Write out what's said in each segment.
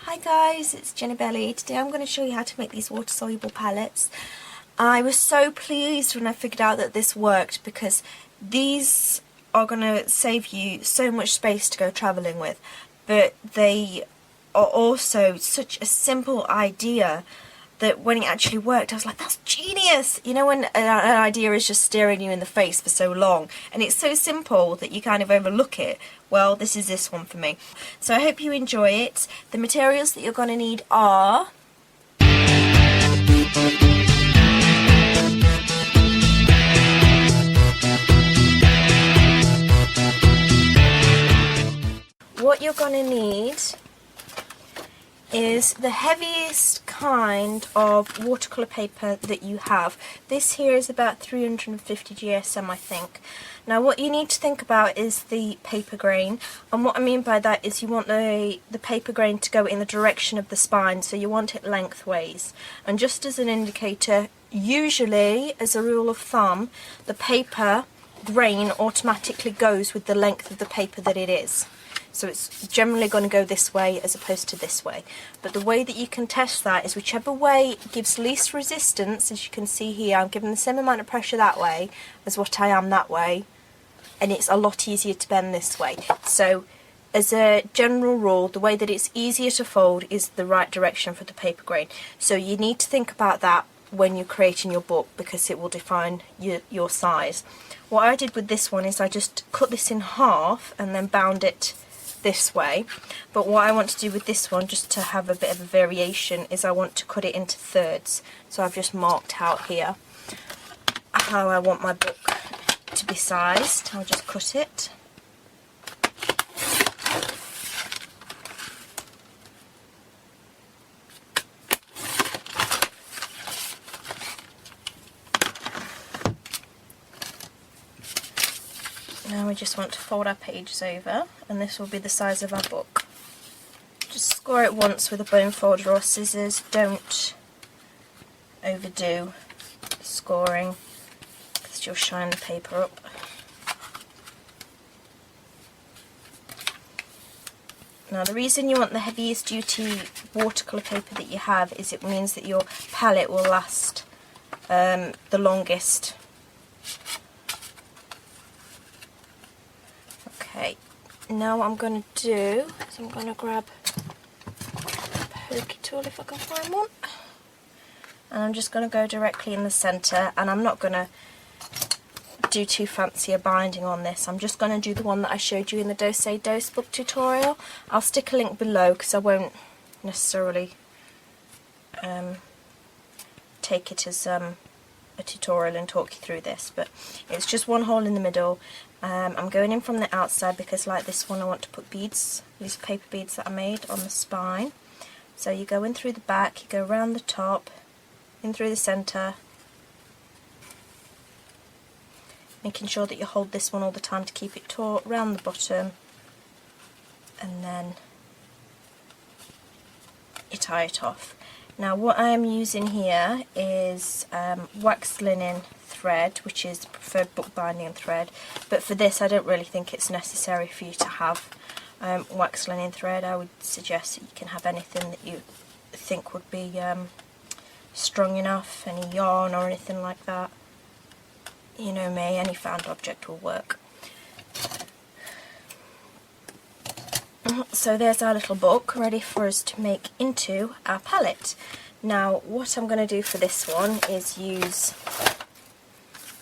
Hi guys, it's Jenny Belly. Today I'm going to show you how to make these water soluble palettes. I was so pleased when I figured out that this worked because these are going to save you so much space to go travelling with, but they are also such a simple idea that when it actually worked I was like, that's genius! You know, when an idea is just staring you in the face for so long and it's so simple that you kind of overlook it. Well, this is this one for me. So I hope you enjoy it. The materials that you're going to need are what you're going to need is the heaviest kind of watercolour paper that you have. This here is about 350 GSM, I think. Now what you need to think about is the paper grain, and what I mean by that is you want the paper grain to go in the direction of the spine, so you want it lengthways. And just as an indicator, usually as a rule of thumb, the paper grain automatically goes with the length of the paper that it is. So it's generally going to go this way as opposed to this way. But the way that you can test that is whichever way gives least resistance. As you can see here, I'm giving the same amount of pressure that way as what I am that way, and it's a lot easier to bend this way. So as a general rule, the way that it's easier to fold is the right direction for the paper grain. So you need to think about that when you're creating your book, because it will define your size. What I did with this one is I just cut this in half and then bound it this way, but what I want to do with this one, just to have a bit of a variation, is I want to cut it into thirds. So I've just marked out here how I want my book to be sized. I'll just cut it. Now we just want to fold our pages over, and this will be the size of our book. Just score it once with a bone folder or scissors. Don't overdo scoring because you'll shine the paper up. Now the reason you want the heaviest duty watercolour paper that you have is it means that your palette will last the longest. Okay, now what I'm going to do is I'm going to grab a pokey tool if I can find one, and I'm just going to go directly in the centre, and I'm not going to do too fancy a binding on this. I'm just going to do the one that I showed you in the Dose book tutorial. I'll stick a link below because I won't necessarily take it as a tutorial and talk you through this, but it's just one hole in the middle. I'm going in from the outside because, like this one, I want to put beads, these paper beads that I made, on the spine. So you go in through the back, you go around the top, in through the centre, making sure that you hold this one all the time to keep it taut, round the bottom, and then you tie it off. Now what I am using here is wax linen thread, which is the preferred bookbinding thread, but for this I don't really think it's necessary for you to have wax linen thread. I would suggest that you can have anything that you think would be strong enough, any yarn or anything like that. You know me, any found object will work. So there's our little book ready for us to make into our palette. Now what I'm going to do for this one is use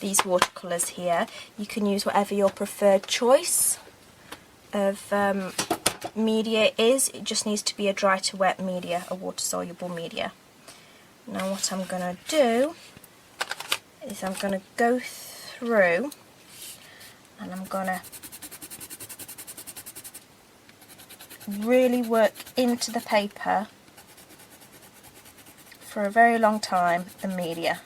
these watercolours here. You can use whatever your preferred choice of media is. It just needs to be a dry to wet media, a water soluble media. Now what I'm going to do is I'm going to go through and I'm going to really work into the paper for a very long time, the media.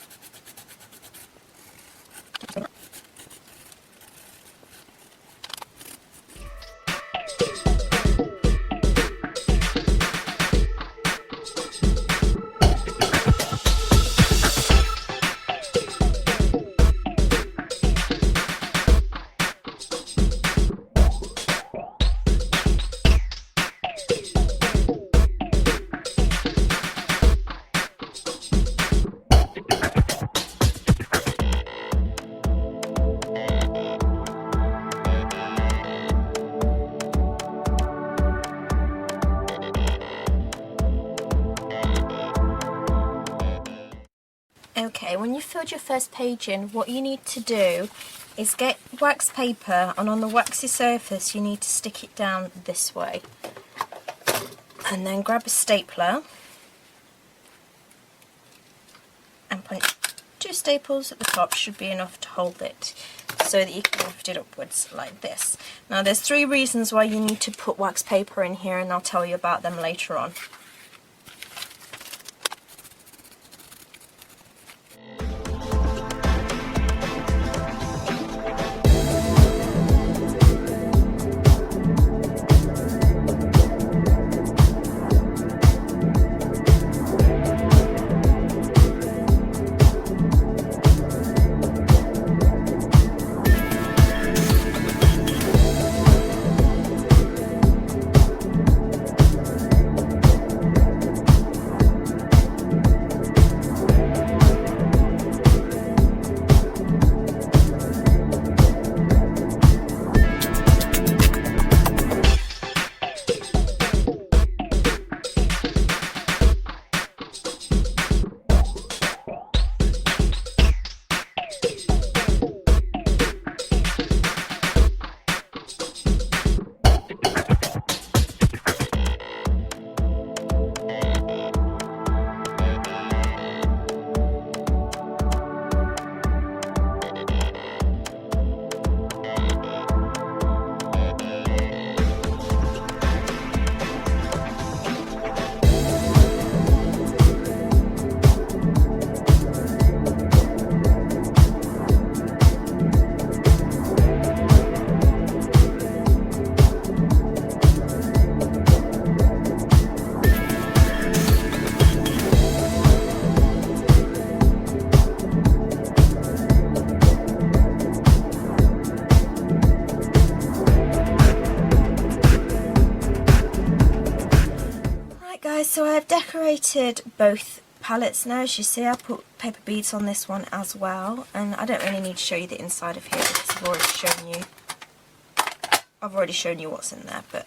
Okay, when you've filled your first page in, what you need to do is get wax paper, and on the waxy surface you need to stick it down this way. And then grab a stapler and punch 2 staples at the top, should be enough to hold it, so that you can lift it upwards like this. Now there's 3 reasons why you need to put wax paper in here, and I'll tell you about them later on. So I've decorated both palettes now. As you see, I put paper beads on this one as well, and I don't really need to show you the inside of here because I've already shown you what's in there. But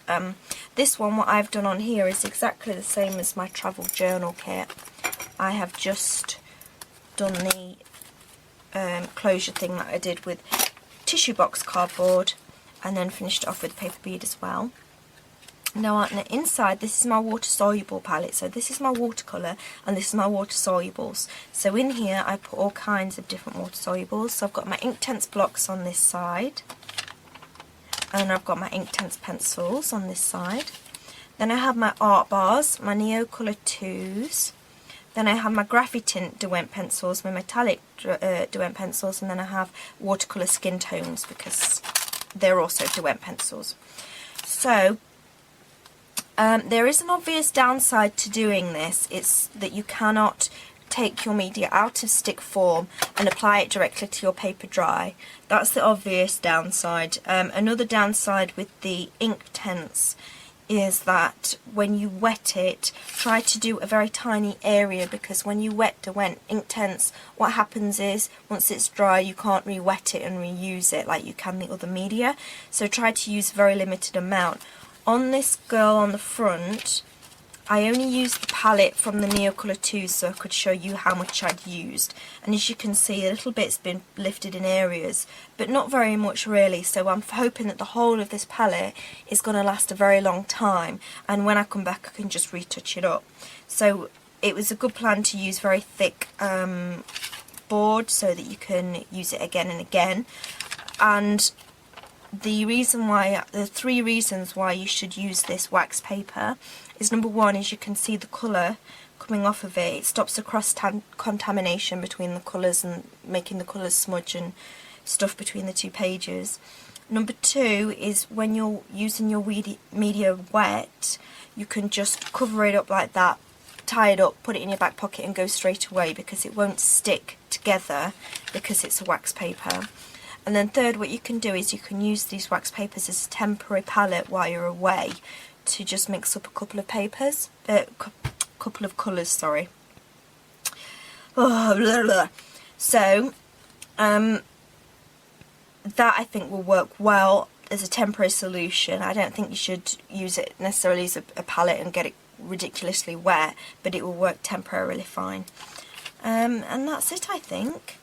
this one, what I've done on here is exactly the same as my travel journal kit. I have just done the closure thing that I did with tissue box cardboard, and then finished it off with paper bead as well. Now on the inside, this is my water soluble palette, so this is my watercolour and this is my water solubles. So in here I put all kinds of different water solubles. So I've got my Inktense blocks on this side, and I've got my Inktense pencils on this side. Then I have my art bars, my Neocolor 2s. Then I have my Graphitint Derwent pencils, my metallic Derwent pencils, and then I have watercolour skin tones because they're also Derwent pencils. So there is an obvious downside to doing this. It's that you cannot take your media out of stick form and apply it directly to your paper dry. That's the obvious downside. Another downside with the Inktense is that when you wet it, try to do a very tiny area, because when you wet Derwent Inktense, what happens is once it's dry you can't re-wet it and reuse it like you can the other media. So try to use a very limited amount. On this girl on the front, I only used the palette from the Neocolor 2 so I could show you how much I'd used. And as you can see, a little bit's been lifted in areas, but not very much really. So I'm hoping that the whole of this palette is going to last a very long time, and when I come back I can just retouch it up. So it was a good plan to use very thick board so that you can use it again and again. And the three reasons why you should use this wax paper is, number one, is you can see the colour coming off of it. It stops the cross-contamination between the colours and making the colours smudge and stuff between the two pages. Number two is when you're using your media wet, you can just cover it up like that, tie it up, put it in your back pocket and go straight away, because it won't stick together because it's a wax paper. And then third, what you can do is you can use these wax papers as a temporary palette while you're away to just mix up a couple of papers, couple of colours, sorry. Oh, blah, blah. So, that I think will work well as a temporary solution. I don't think you should use it necessarily as a palette and get it ridiculously wet, but it will work temporarily fine. And that's it, I think.